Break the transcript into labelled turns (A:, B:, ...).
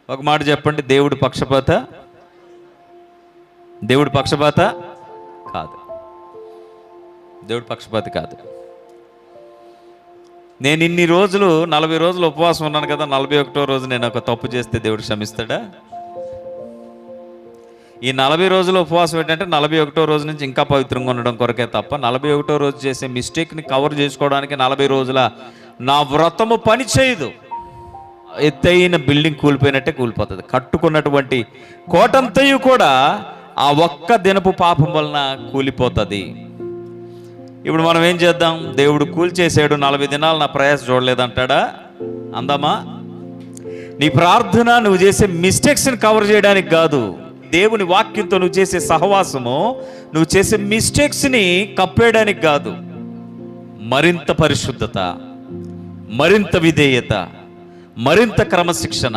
A: ఒక మాట చెప్పండి, దేవుడు పక్షపాత? దేవుడు పక్షపాత కాదు. దేవుడు పక్షపాతి కాదు. నేను ఇన్ని రోజులు 40 రోజులు ఉపవాసం ఉన్నాను కదా, 41వ రోజు నేను ఒక తప్పు చేస్తే దేవుడు క్షమిస్తాడా? ఈ 40 రోజులు ఉపవాసం ఏంటంటే 41వ రోజు నుంచి ఇంకా పవిత్రంగా ఉండడం కొరకే తప్ప 41వ రోజు చేసే మిస్టేక్ని కవర్ చేసుకోవడానికి 40 రోజుల నా వ్రతము పని చేయదు. ఎత్తైన బిల్డింగ్ కూలిపోయినట్టే కూలిపోతుంది. కట్టుకున్నటువంటి కోటంతయు కూడా ఆ ఒక్క దినపు పాపం వలన కూలిపోతుంది. ఇప్పుడు మనం ఏం చేద్దాం? దేవుడు కూల్చేసాడు, 40 దినాలు నా ప్రయాస చూడలేదంటాడా? అందామా? నీ ప్రార్థన నువ్వు చేసే మిస్టేక్స్ని కవర్ చేయడానికి కాదు. దేవుని వాక్యంతో నువ్వు చేసే సహవాసము నువ్వు చేసే మిస్టేక్స్ని కప్పేయడానికి కాదు. మరింత పరిశుద్ధత, మరింత విధేయత, మరింత క్రమశిక్షణ,